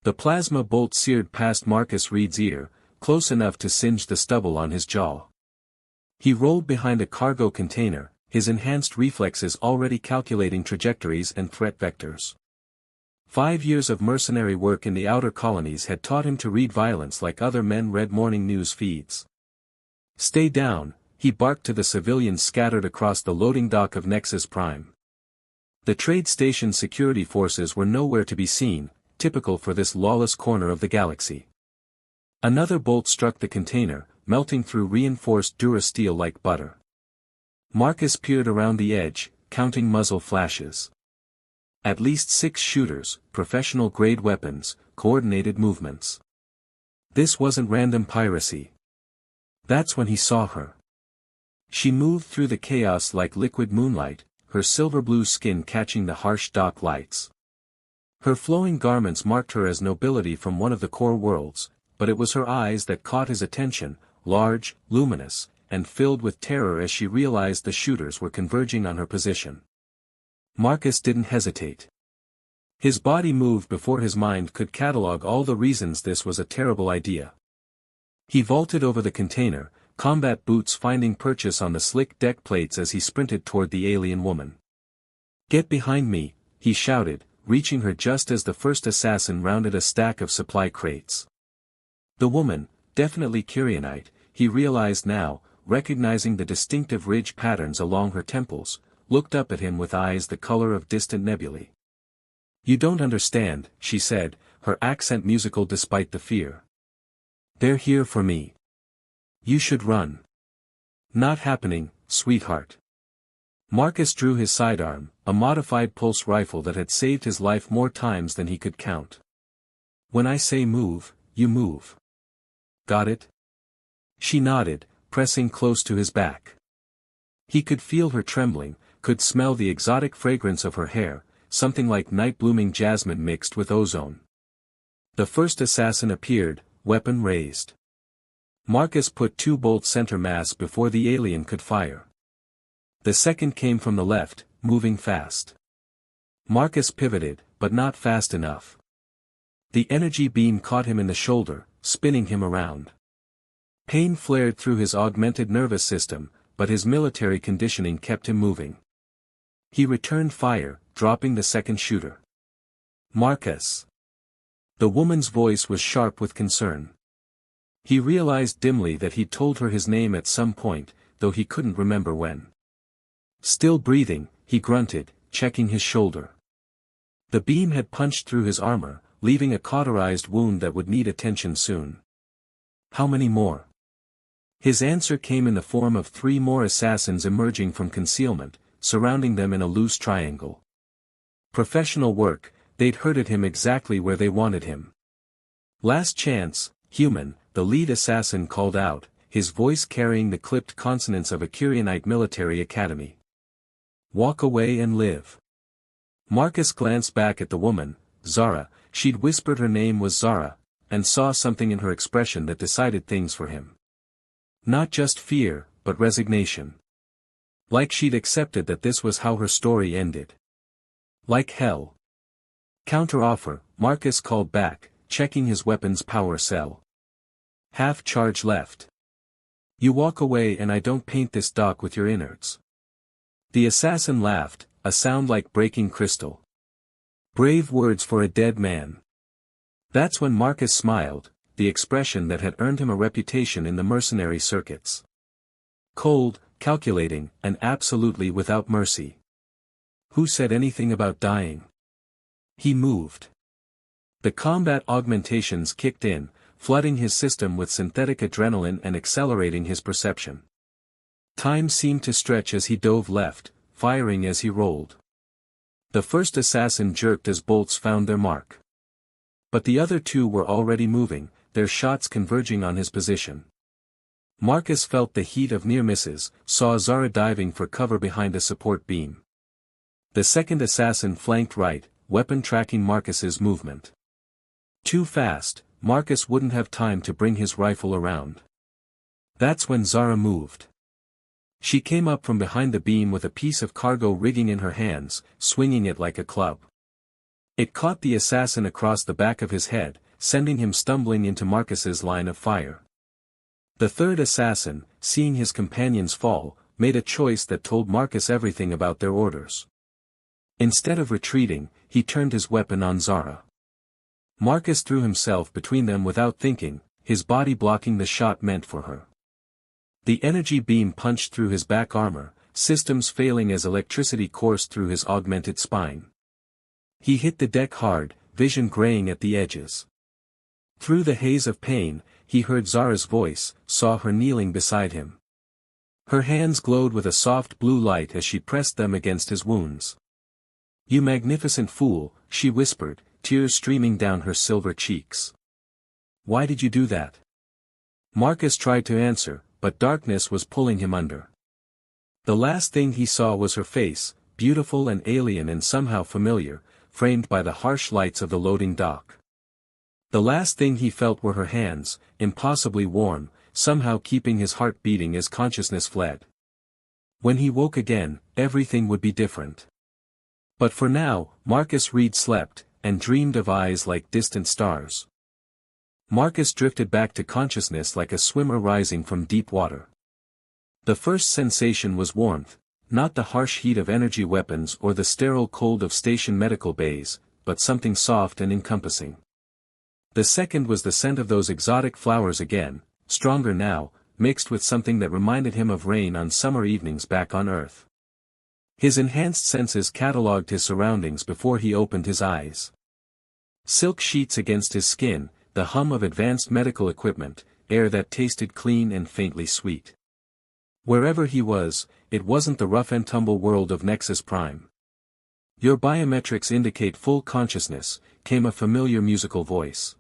The plasma bolt seared past Marcus Reed's ear, close enough to singe the stubble on his jaw. He rolled behind a cargo container, his enhanced reflexes already calculating trajectories and threat vectors. 5 years of mercenary work in the outer colonies had taught him to read violence like other men read morning news feeds. "Stay down," he barked to the civilians scattered across the loading dock of Nexus Prime. The trade station security forces were nowhere to be seen, typical for this lawless corner of the galaxy. Another bolt struck the container, melting through reinforced durasteel like butter. Marcus peered around the edge, counting muzzle flashes. At least 6 shooters, professional-grade weapons, coordinated movements. This wasn't random piracy. That's when he saw her. She moved through the chaos like liquid moonlight, her silver-blue skin catching the harsh dock lights. Her flowing garments marked her as nobility from one of the core worlds, but it was her eyes that caught his attention, large, luminous, and filled with terror as she realized the shooters were converging on her position. Marcus didn't hesitate. His body moved before his mind could catalog all the reasons this was a terrible idea. He vaulted over the container, combat boots finding purchase on the slick deck plates as he sprinted toward the alien woman. "Get behind me," he shouted, reaching her just as the first assassin rounded a stack of supply crates. The woman, definitely Kyrianite, he realized now, recognizing the distinctive ridge patterns along her temples, looked up at him with eyes the color of distant nebulae. "You don't understand," she said, her accent musical despite the fear. "They're here for me. You should run." "Not happening, sweetheart." Marcus drew his sidearm, a modified pulse rifle that had saved his life more times than he could count. "When I say move, you move. Got it?" She nodded, pressing close to his back. He could feel her trembling, could smell the exotic fragrance of her hair, something like night-blooming jasmine mixed with ozone. The first assassin appeared, weapon raised. Marcus put 2 bolt center mass before the alien could fire. The second came from the left, moving fast. Marcus pivoted, but not fast enough. The energy beam caught him in the shoulder, spinning him around. Pain flared through his augmented nervous system, but his military conditioning kept him moving. He returned fire, dropping the second shooter. "Marcus." The woman's voice was sharp with concern. He realized dimly that he'd told her his name at some point, though he couldn't remember when. Still breathing, he grunted, checking his shoulder. The beam had punched through his armor, leaving a cauterized wound that would need attention soon. "How many more?" His answer came in the form of 3 more assassins emerging from concealment, surrounding them in a loose triangle. Professional work, they'd herded him exactly where they wanted him. "Last chance, human," the lead assassin called out, his voice carrying the clipped consonants of a Kyrianite military academy. "Walk away and live." Marcus glanced back at the woman, Zara. She'd whispered her name was Zara, and saw something in her expression that decided things for him. Not just fear, but resignation. Like she'd accepted that this was how her story ended. "Like hell." "Counter-offer," Marcus called back, checking his weapon's power cell. "Half charge left. You walk away and I don't paint this dock with your innards." The assassin laughed, a sound like breaking crystal. Brave words for a dead man. That's when Marcus smiled, the expression that had earned him a reputation in the mercenary circuits. Cold, calculating, and absolutely without mercy. Who said anything about dying? He moved. The combat augmentations kicked in, flooding his system with synthetic adrenaline and accelerating his perception. Time seemed to stretch as he dove left, firing as he rolled. The first assassin jerked as bolts found their mark. But the other 2 were already moving, their shots converging on his position. Marcus felt the heat of near misses, saw Zara diving for cover behind a support beam. The second assassin flanked right, weapon tracking Marcus's movement. Too fast, Marcus wouldn't have time to bring his rifle around. That's when Zara moved. She came up from behind the beam with a piece of cargo rigging in her hands, swinging it like a club. It caught the assassin across the back of his head, sending him stumbling into Marcus's line of fire. The third assassin, seeing his companions fall, made a choice that told Marcus everything about their orders. Instead of retreating, he turned his weapon on Zara. Marcus threw himself between them without thinking, his body blocking the shot meant for her. The energy beam punched through his back armor, systems failing as electricity coursed through his augmented spine. He hit the deck hard, vision graying at the edges. Through the haze of pain, he heard Zara's voice, saw her kneeling beside him. Her hands glowed with a soft blue light as she pressed them against his wounds. "You magnificent fool," she whispered, tears streaming down her silver cheeks. "Why did you do that?" Marcus tried to answer, but darkness was pulling him under. The last thing he saw was her face, beautiful and alien and somehow familiar, framed by the harsh lights of the loading dock. The last thing he felt were her hands, impossibly warm, somehow keeping his heart beating as consciousness fled. When he woke again, everything would be different. But for now, Marcus Reed slept, and dreamed of eyes like distant stars. Marcus drifted back to consciousness like a swimmer rising from deep water. The first sensation was warmth, not the harsh heat of energy weapons or the sterile cold of station medical bays, but something soft and encompassing. The second was the scent of those exotic flowers again, stronger now, mixed with something that reminded him of rain on summer evenings back on Earth. His enhanced senses catalogued his surroundings before he opened his eyes. Silk sheets against his skin, the hum of advanced medical equipment, air that tasted clean and faintly sweet. Wherever he was, it wasn't the rough-and-tumble world of Nexus Prime. "Your biometrics indicate full consciousness," came a familiar musical voice.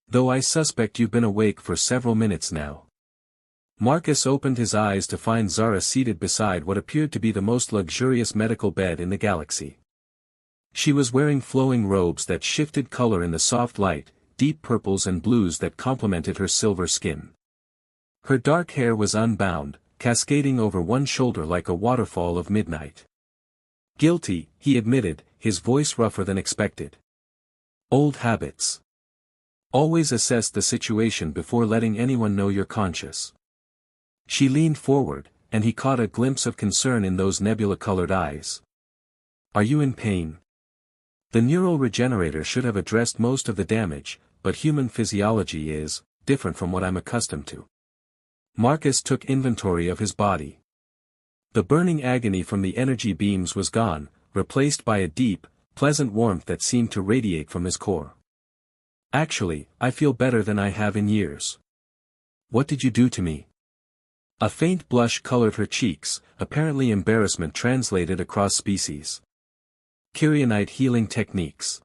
"Though I suspect you've been awake for several minutes now." Marcus opened his eyes to find Zara seated beside what appeared to be the most luxurious medical bed in the galaxy. She was wearing flowing robes that shifted color in the soft light, deep purples and blues that complemented her silver skin. Her dark hair was unbound, cascading over one shoulder like a waterfall of midnight. "Guilty," he admitted, his voice rougher than expected. "Old habits. Always assess the situation before letting anyone know you're conscious." She leaned forward, and he caught a glimpse of concern in those nebula-colored eyes. "Are you in pain?" The neural regenerator should have addressed most of the damage, but human physiology is different from what I'm accustomed to. Marcus took inventory of his body. The burning agony from the energy beams was gone, replaced by a deep, pleasant warmth that seemed to radiate from his core. "Actually, I feel better than I have in years." "What did you do to me?" A faint blush colored her cheeks, apparently embarrassment translated across species. "Kyrionite healing techniques.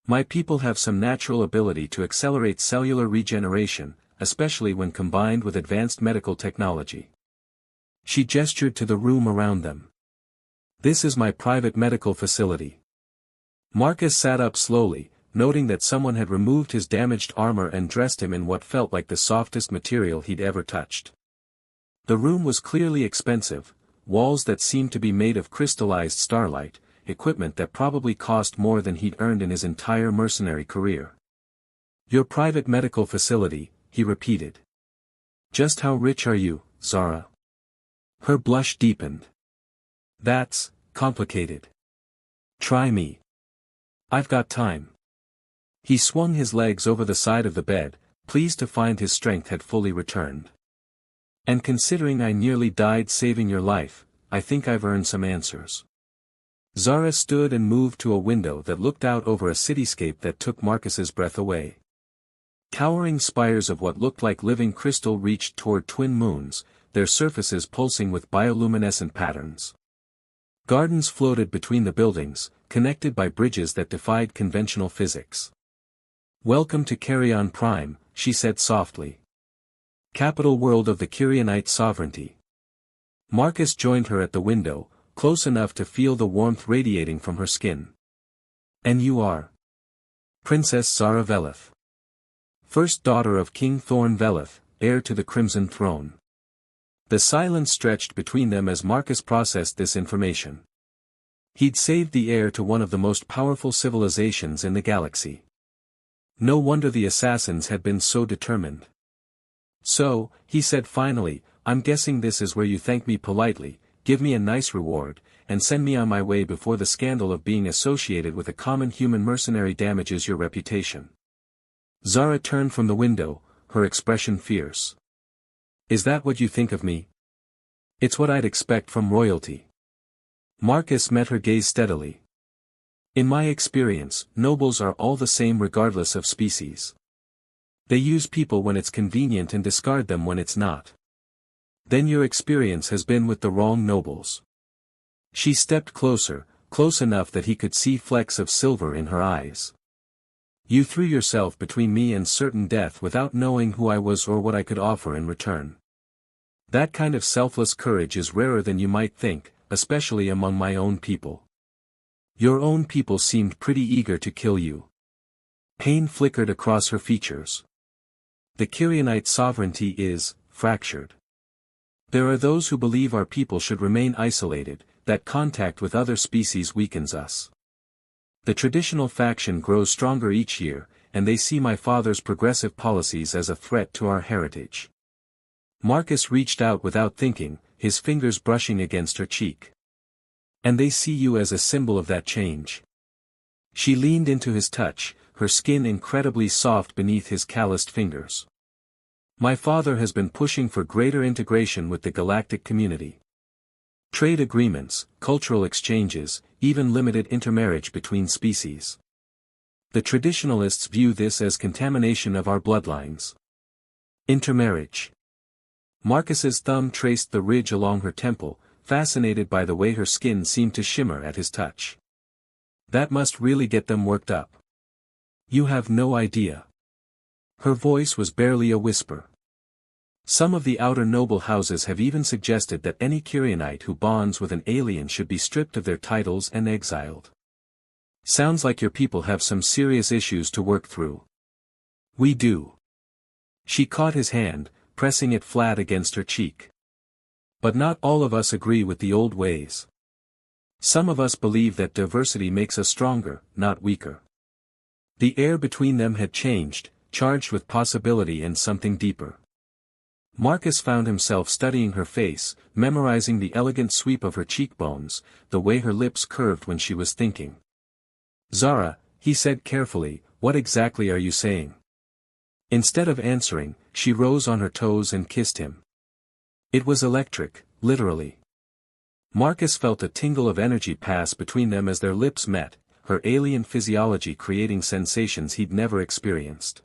My people have some natural ability to accelerate cellular regeneration, especially when combined with advanced medical technology." She gestured to the room around them. "This is my private medical facility." Marcus sat up slowly, noting that someone had removed his damaged armor and dressed him in what felt like the softest material he'd ever touched. The room was clearly expensive, walls that seemed to be made of crystallized starlight, equipment that probably cost more than he'd earned in his entire mercenary career. "Your private medical facility," he repeated. "Just how rich are you, Zara?" Her blush deepened. "That's complicated. Try me. I've got time." He swung his legs over the side of the bed, pleased to find his strength had fully returned. "And considering I nearly died saving your life, I think I've earned some answers." Zara stood and moved to a window that looked out over a cityscape that took Marcus's breath away. Towering spires of what looked like living crystal reached toward twin moons, their surfaces pulsing with bioluminescent patterns. Gardens floated between the buildings, connected by bridges that defied conventional physics. "Welcome to Carrion Prime," she said softly. "Capital world of the Kyrionite sovereignty." Marcus joined her at the window, close enough to feel the warmth radiating from her skin. "And you are?" "Princess Zara Veleth. First daughter of King Thorn Veleth, heir to the Crimson Throne." The silence stretched between them as Marcus processed this information. He'd saved the heir to one of the most powerful civilizations in the galaxy. No wonder the assassins had been so determined. "So," he said finally, "I'm guessing this is where you thank me politely, give me a nice reward, and send me on my way before the scandal of being associated with a common human mercenary damages your reputation." Zara turned from the window, her expression fierce. "Is that what you think of me?" "It's what I'd expect from royalty." Marcus met her gaze steadily. "In my experience, nobles are all the same regardless of species. They use people when it's convenient and discard them when it's not. Then your experience has been with the wrong nobles." She stepped closer, close enough that he could see flecks of silver in her eyes. "You threw yourself between me and certain death without knowing who I was or what I could offer in return. That kind of selfless courage is rarer than you might think, especially among my own people. Your own people seemed pretty eager to kill you." Pain flickered across her features. "The Kyrionite sovereignty is fractured. There are those who believe our people should remain isolated, that contact with other species weakens us. The traditional faction grows stronger each year, and they see my father's progressive policies as a threat to our heritage." Marcus reached out without thinking, his fingers brushing against her cheek. "And they see you as a symbol of that change." She leaned into his touch, her skin incredibly soft beneath his calloused fingers. "My father has been pushing for greater integration with the galactic community. Trade agreements, cultural exchanges, even limited intermarriage between species. The traditionalists view this as contamination of our bloodlines." "Intermarriage." Marcus's thumb traced the ridge along her temple, fascinated by the way her skin seemed to shimmer at his touch. "That must really get them worked up. You have no idea." Her voice was barely a whisper. "Some of the outer noble houses have even suggested that any Kyrionite who bonds with an alien should be stripped of their titles and exiled. Sounds like your people have some serious issues to work through." "We do." She caught his hand, pressing it flat against her cheek. "But not all of us agree with the old ways. Some of us believe that diversity makes us stronger, not weaker." The air between them had changed, charged with possibility and something deeper. Marcus found himself studying her face, memorizing the elegant sweep of her cheekbones, the way her lips curved when she was thinking. "Zara," he said carefully, "what exactly are you saying?" Instead of answering, she rose on her toes and kissed him. It was electric, literally. Marcus felt a tingle of energy pass between them as their lips met, her alien physiology creating sensations he'd never experienced.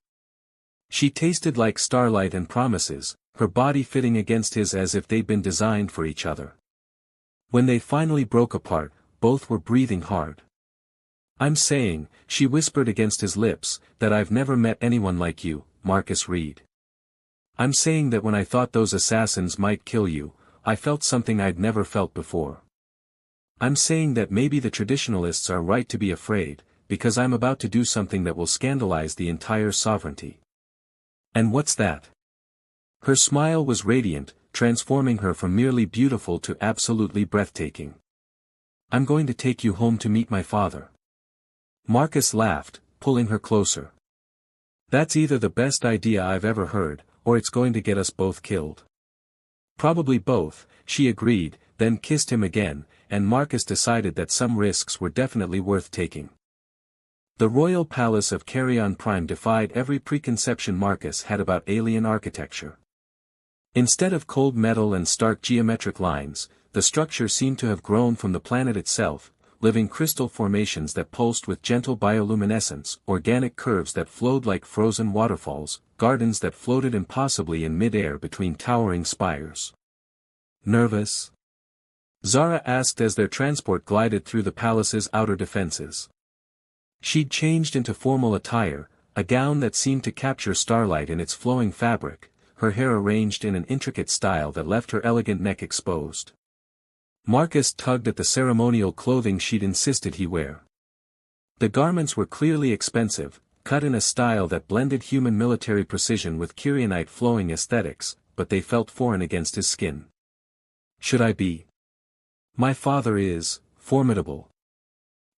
She tasted like starlight and promises, her body fitting against his as if they'd been designed for each other. When they finally broke apart, both were breathing hard. "I'm saying," she whispered against his lips, "that I've never met anyone like you, Marcus Reed. I'm saying that when I thought those assassins might kill you, I felt something I'd never felt before. I'm saying that maybe the traditionalists are right to be afraid, because I'm about to do something that will scandalize the entire sovereignty." "And what's that?" Her smile was radiant, transforming her from merely beautiful to absolutely breathtaking. "I'm going to take you home to meet my father." Marcus laughed, pulling her closer. "That's either the best idea I've ever heard, or it's going to get us both killed." "Probably both," she agreed, then kissed him again, and Marcus decided that some risks were definitely worth taking. The royal palace of Carrion Prime defied every preconception Marcus had about alien architecture. Instead of cold metal and stark geometric lines, the structure seemed to have grown from the planet itself, living crystal formations that pulsed with gentle bioluminescence, organic curves that flowed like frozen waterfalls, gardens that floated impossibly in mid-air between towering spires. "Nervous?" Zara asked as their transport glided through the palace's outer defenses. She'd changed into formal attire, a gown that seemed to capture starlight in its flowing fabric, her hair arranged in an intricate style that left her elegant neck exposed. Marcus tugged at the ceremonial clothing she'd insisted he wear. The garments were clearly expensive, cut in a style that blended human military precision with Kyrionite flowing aesthetics, but they felt foreign against his skin. "Should I be? My father is formidable."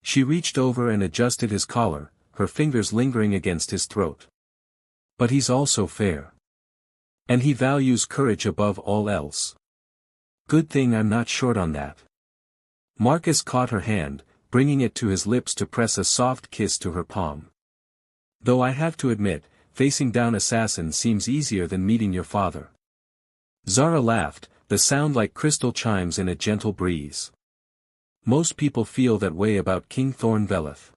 She reached over and adjusted his collar, her fingers lingering against his throat. But he's also fair. And he values courage above all else. Good thing I'm not short on that. Marcus caught her hand, bringing it to his lips to press a soft kiss to her palm. Though I have to admit, facing down assassins seems easier than meeting your father. Zara laughed, the sound like crystal chimes in a gentle breeze. Most people feel that way about King Thornveleth.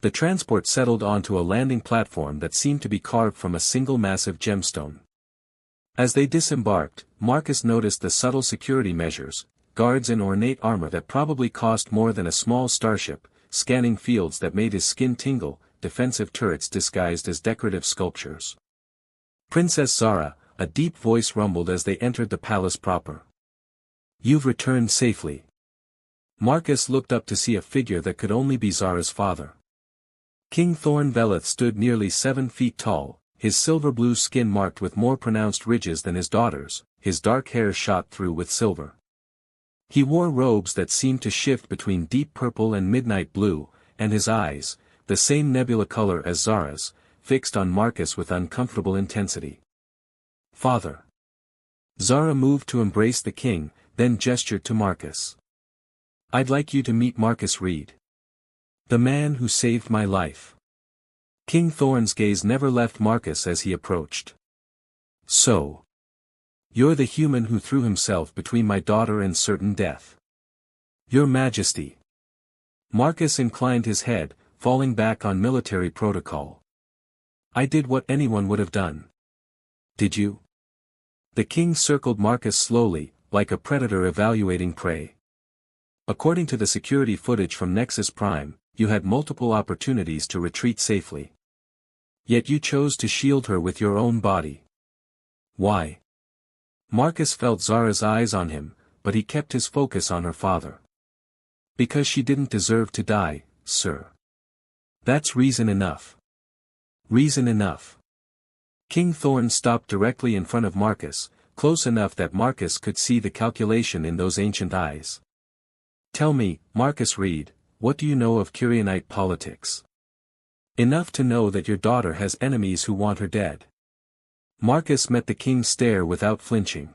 The transport settled onto a landing platform that seemed to be carved from a single massive gemstone. As they disembarked, Marcus noticed the subtle security measures, guards in ornate armor that probably cost more than a small starship, scanning fields that made his skin tingle, defensive turrets disguised as decorative sculptures. Princess Zara, a deep voice rumbled as they entered the palace proper. You've returned safely. Marcus looked up to see a figure that could only be Zara's father. King Thornveleth stood nearly 7 feet tall, his silver-blue skin marked with more pronounced ridges than his daughter's, his dark hair shot through with silver. He wore robes that seemed to shift between deep purple and midnight blue, and his eyes, the same nebula color as Zara's, fixed on Marcus with uncomfortable intensity. Father. Zara moved to embrace the king, then gestured to Marcus. I'd like you to meet Marcus Reed. The man who saved my life. King Thorn's gaze never left Marcus as he approached. So. You're the human who threw himself between my daughter and certain death. Your Majesty. Marcus inclined his head, falling back on military protocol. I did what anyone would have done. Did you? The king circled Marcus slowly, like a predator evaluating prey. According to the security footage from Nexus Prime, you had multiple opportunities to retreat safely. Yet you chose to shield her with your own body. Why? Marcus felt Zara's eyes on him, but he kept his focus on her father. Because she didn't deserve to die, sir. That's reason enough. Reason enough. King Thorn stopped directly in front of Marcus, close enough that Marcus could see the calculation in those ancient eyes. Tell me, Marcus Reed, what do you know of Kyrionite politics? Enough to know that your daughter has enemies who want her dead. Marcus met the king's stare without flinching.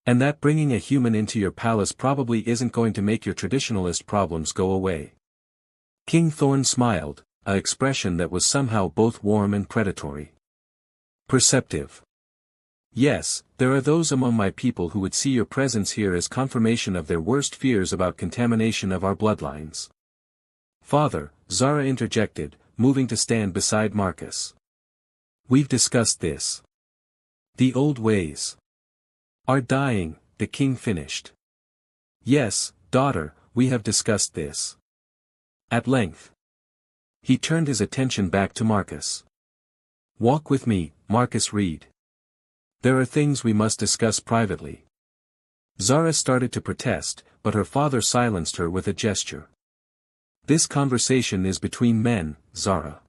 And that bringing a human into your palace probably isn't going to make your traditionalist problems go away. King Thorn smiled, an expression that was somehow both warm and predatory. Perceptive. Yes, there are those among my people who would see your presence here as confirmation of their worst fears about contamination of our bloodlines. Father, Zara interjected, moving to stand beside Marcus. We've discussed this. The old ways are dying, the king finished. Yes, daughter, we have discussed this. At length. He turned his attention back to Marcus. Walk with me, Marcus Reed. There are things we must discuss privately. Zara started to protest, but her father silenced her with a gesture. This conversation is between men, Zara.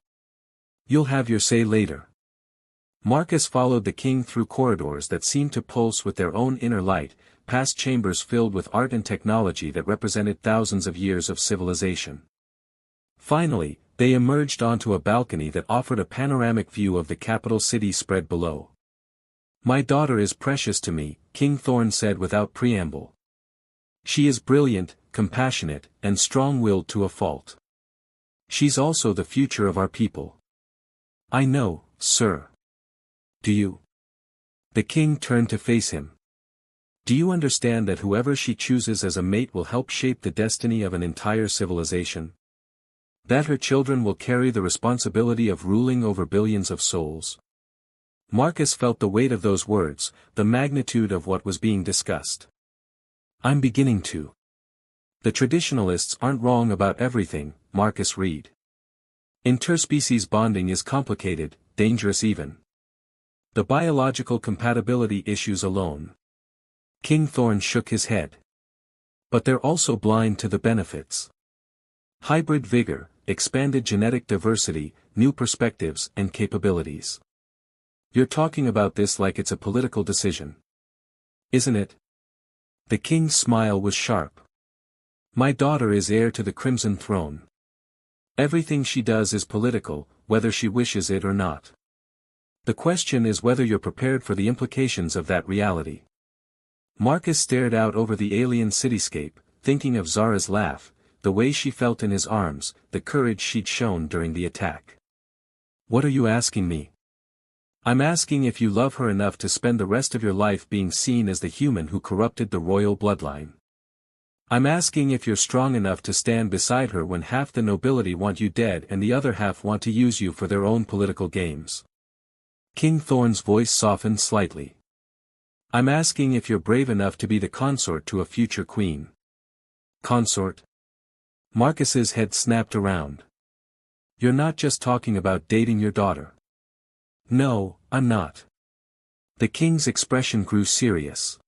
You'll have your say later. Marcus followed the king through corridors that seemed to pulse with their own inner light, past chambers filled with art and technology that represented thousands of years of civilization. Finally, they emerged onto a balcony that offered a panoramic view of the capital city spread below. My daughter is precious to me, King Thorn said without preamble. She is brilliant, compassionate, and strong-willed to a fault. She's also the future of our people. I know, sir. Do you? The king turned to face him. Do you understand that whoever she chooses as a mate will help shape the destiny of an entire civilization? That her children will carry the responsibility of ruling over billions of souls? Marcus felt the weight of those words, the magnitude of what was being discussed. I'm beginning to. The traditionalists aren't wrong about everything, Marcus Reed. Interspecies bonding is complicated, dangerous even. The biological compatibility issues alone. King Thorn shook his head. But they're also blind to the benefits. Hybrid vigor, expanded genetic diversity, new perspectives and capabilities. You're talking about this like it's a political decision. Isn't it? The king's smile was sharp. My daughter is heir to the Crimson Throne. Everything she does is political, whether she wishes it or not. The question is whether you're prepared for the implications of that reality. Marcus stared out over the alien cityscape, thinking of Zara's laugh, the way she felt in his arms, the courage she'd shown during the attack. What are you asking me? I'm asking if you love her enough to spend the rest of your life being seen as the human who corrupted the royal bloodline. I'm asking if you're strong enough to stand beside her when half the nobility want you dead and the other half want to use you for their own political games. King Thorn's voice softened slightly. I'm asking if you're brave enough to be the consort to a future queen. Consort? Marcus's head snapped around. You're not just talking about dating your daughter. No, I'm not. The king's expression grew serious.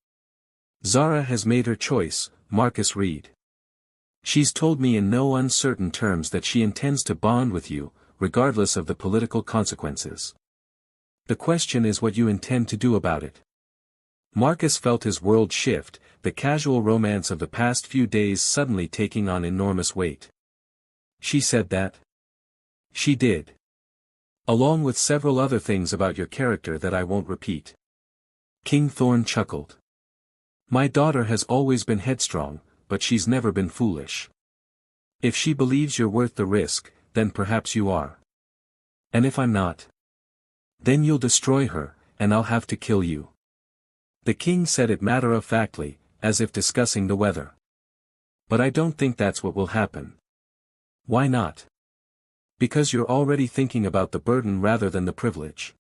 Zara has made her choice, Marcus Reed. She's told me in no uncertain terms that she intends to bond with you, regardless of the political consequences. The question is what you intend to do about it. Marcus felt his world shift, the casual romance of the past few days suddenly taking on enormous weight. She said that? She did. Along with several other things about your character that I won't repeat. King Thorn chuckled. My daughter has always been headstrong, but she's never been foolish. If she believes you're worth the risk, then perhaps you are. And if I'm not? Then you'll destroy her, and I'll have to kill you. The king said it matter-of-factly, as if discussing the weather. But I don't think that's what will happen. Why not? Because you're already thinking about the burden rather than the privilege.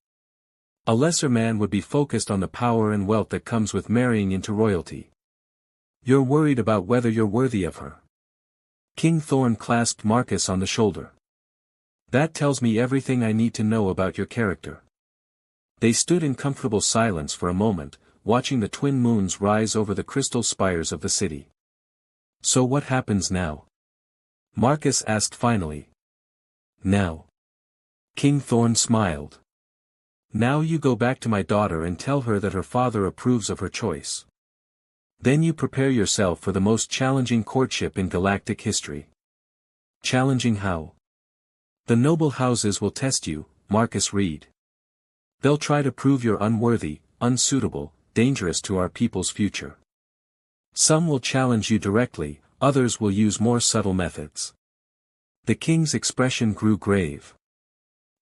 A lesser man would be focused on the power and wealth that comes with marrying into royalty. You're worried about whether you're worthy of her. King Thorn clasped Marcus on the shoulder. That tells me everything I need to know about your character. They stood in comfortable silence for a moment, watching the twin moons rise over the crystal spires of the city. So what happens now? Marcus asked finally. Now. King Thorn smiled. Now you go back to my daughter and tell her that her father approves of her choice. Then you prepare yourself for the most challenging courtship in galactic history. Challenging how? The noble houses will test you, Marcus Reed. They'll try to prove you're unworthy, unsuitable, dangerous to our people's future. Some will challenge you directly, others will use more subtle methods. The king's expression grew grave.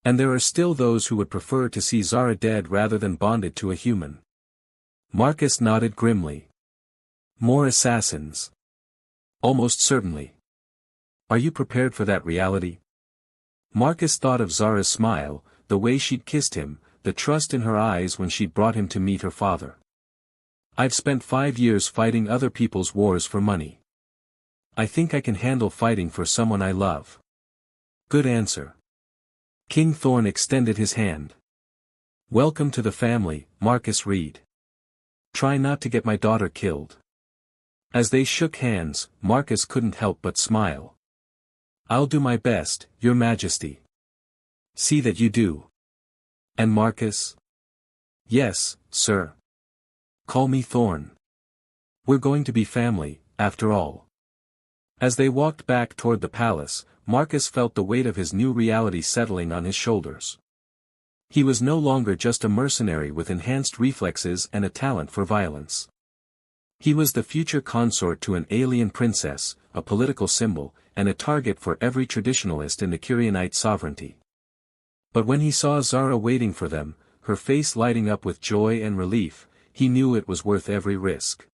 And there are still those who would prefer to see Zara dead rather than bonded to a human. Marcus nodded grimly. More assassins. Almost certainly. Are you prepared for that reality? Marcus thought of Zara's smile, the way she'd kissed him, the trust in her eyes when she'd brought him to meet her father. I've spent 5 years fighting other people's wars for money. I think I can handle fighting for someone I love. Good answer. King Thorn extended his hand. Welcome to the family, Marcus Reed. Try not to get my daughter killed. As they shook hands, Marcus couldn't help but smile. I'll do my best, Your Majesty. See that you do. And Marcus? Yes, sir. Call me Thorn. We're going to be family, after all. As they walked back toward the palace, Marcus felt the weight of his new reality settling on his shoulders. He was no longer just a mercenary with enhanced reflexes and a talent for violence. He was the future consort to an alien princess, a political symbol, and a target for every traditionalist in the Kyrionite sovereignty. But when he saw Zara waiting for them, her face lighting up with joy and relief, he knew it was worth every risk.